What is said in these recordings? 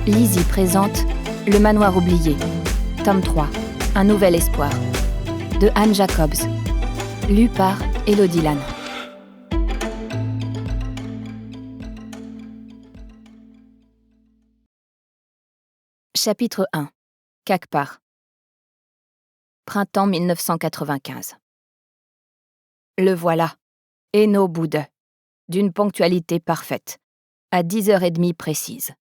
Lizzie présente Le Manoir oublié, tome 3, Un nouvel espoir, de Anne Jacobs, lu par Élodie Lannes. Chapitre 1. Cakpar. Printemps 1995. Le voilà, Eno Boude, d'une ponctualité parfaite, à 10h30 précise.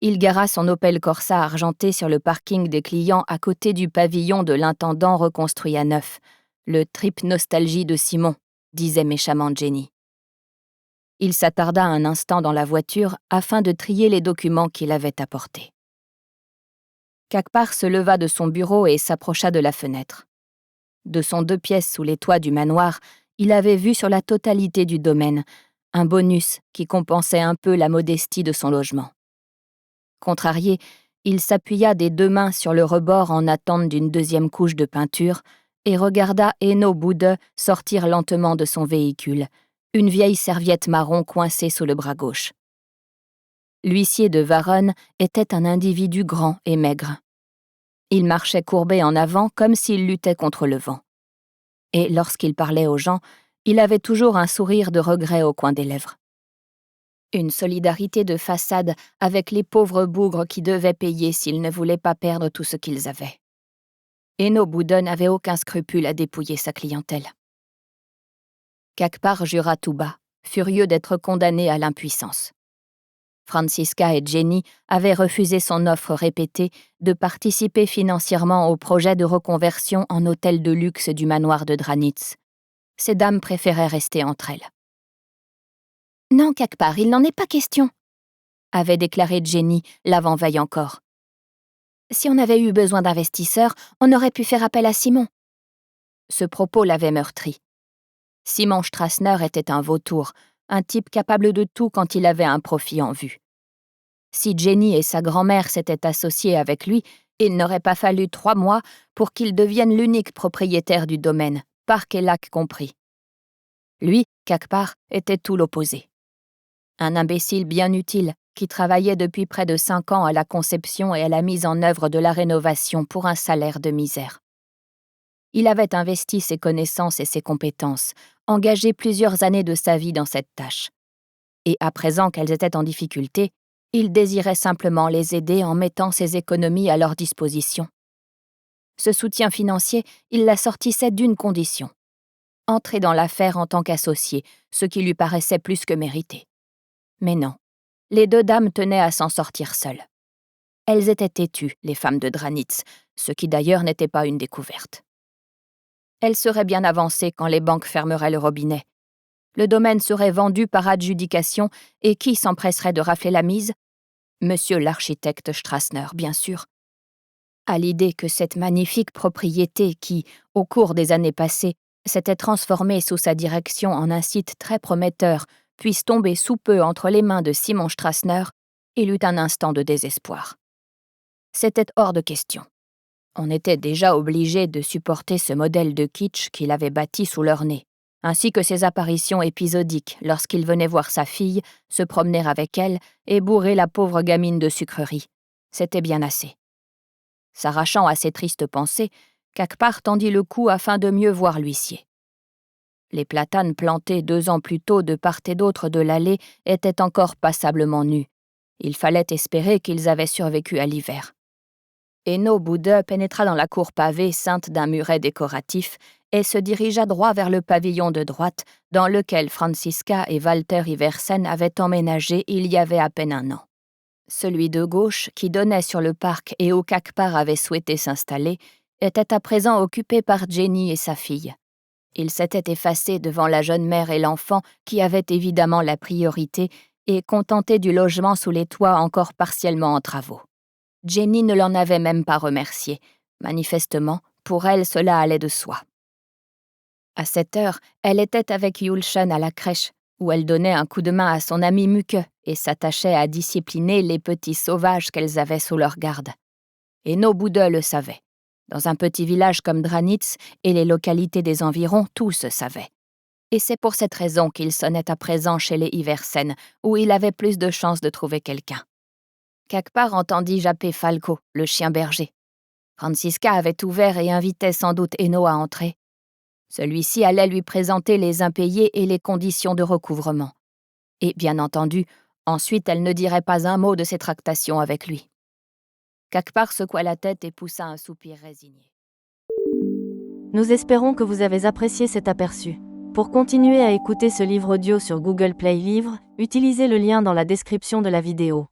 Il gara son Opel Corsa argenté sur le parking des clients à côté du pavillon de l'intendant reconstruit à neuf, le trip nostalgie de Simon, disait méchamment Jenny. Il s'attarda un instant dans la voiture afin de trier les documents qu'il avait apportés. Cakpar se leva de son bureau et s'approcha de la fenêtre. De son 2 pièces sous les toits du manoir, il avait vu sur la totalité du domaine, un bonus qui compensait un peu la modestie de son logement. Contrarié, il s'appuya des 2 mains sur le rebord en attente d'une 2e couche de peinture et regarda Eno Boude sortir lentement de son véhicule, une vieille serviette marron coincée sous le bras gauche. L'huissier de Varonne était un individu grand et maigre. Il marchait courbé en avant comme s'il luttait contre le vent. Et lorsqu'il parlait aux gens, il avait toujours un sourire de regret au coin des lèvres. Une solidarité de façade avec les pauvres bougres qui devaient payer s'ils ne voulaient pas perdre tout ce qu'ils avaient. Eno Boude n'avait aucun scrupule à dépouiller sa clientèle. Cakpar jura tout bas, furieux d'être condamné à l'impuissance. Franziska et Jenny avaient refusé son offre répétée de participer financièrement au projet de reconversion en hôtel de luxe du manoir de Dranitz. Ces dames préféraient rester entre elles. « Non, Cakpar, il n'en est pas question », avait déclaré Jenny l'avant-veille encore. « Si on avait eu besoin d'investisseurs, on aurait pu faire appel à Simon. » Ce propos l'avait meurtri. Simon Strassner était un vautour, un type capable de tout quand il avait un profit en vue. Si Jenny et sa grand-mère s'étaient associées avec lui, il n'aurait pas fallu 3 mois pour qu'il devienne l'unique propriétaire du domaine, parc et lac compris. Lui, Cakpar, était tout l'opposé. Un imbécile bien utile qui travaillait depuis près de 5 ans à la conception et à la mise en œuvre de la rénovation pour un salaire de misère. Il avait investi ses connaissances et ses compétences, engagé plusieurs années de sa vie dans cette tâche. Et à présent qu'elles étaient en difficulté, il désirait simplement les aider en mettant ses économies à leur disposition. Ce soutien financier, il l'assortissait d'une condition: entrer dans l'affaire en tant qu'associé, ce qui lui paraissait plus que mérité. Mais non, les 2 dames tenaient à s'en sortir seules. Elles étaient têtues, les femmes de Dranitz, ce qui d'ailleurs n'était pas une découverte. Elles seraient bien avancées quand les banques fermeraient le robinet. Le domaine serait vendu par adjudication et qui s'empresserait de rafler la mise ? Monsieur l'architecte Strassner, bien sûr. À l'idée que cette magnifique propriété qui, au cours des années passées, s'était transformée sous sa direction en un site très prometteur, puisse tomber sous peu entre les mains de Simon Strassner, il eut un instant de désespoir. C'était hors de question. On était déjà obligé de supporter ce modèle de kitsch qu'il avait bâti sous leur nez, ainsi que ses apparitions épisodiques lorsqu'il venait voir sa fille, se promener avec elle et bourrer la pauvre gamine de sucreries. C'était bien assez. S'arrachant à ces tristes pensées, Cakpar tendit le cou afin de mieux voir l'huissier. Les platanes plantés 2 ans plus tôt de part et d'autre de l'allée étaient encore passablement nus. Il fallait espérer qu'ils avaient survécu à l'hiver. Eno Boude pénétra dans la cour pavée ceinte d'un muret décoratif et se dirigea droit vers le pavillon de droite dans lequel Franziska et Walter Iversen avaient emménagé il y avait à peine 1 an. Celui de gauche, qui donnait sur le parc et où Cakpar avait souhaité s'installer, était à présent occupé par Jenny et sa fille. Il s'était effacé devant la jeune mère et l'enfant qui avaient évidemment la priorité et contenté du logement sous les toits encore partiellement en travaux. Jenny ne l'en avait même pas remercié. Manifestement, pour elle, cela allait de soi. À cette heure, elle était avec Julchen à la crèche, où elle donnait un coup de main à son amie Muke et s'attachait à discipliner les petits sauvages qu'elles avaient sous leur garde. Eno Boude le savait. Dans un petit village comme Dranitz et les localités des environs, tout se savait. Et c'est pour cette raison qu'il sonnait à présent chez les Iversen, où il avait plus de chances de trouver quelqu'un. Kakpar entendit japper Falco, le chien berger. Franziska avait ouvert et invitait sans doute Eno à entrer. Celui-ci allait lui présenter les impayés et les conditions de recouvrement. Et bien entendu, ensuite elle ne dirait pas un mot de ses tractations avec lui. Kakpar secoua la tête et poussa un soupir résigné. Nous espérons que vous avez apprécié cet aperçu. Pour continuer à écouter ce livre audio sur Google Play Livres, utilisez le lien dans la description de la vidéo.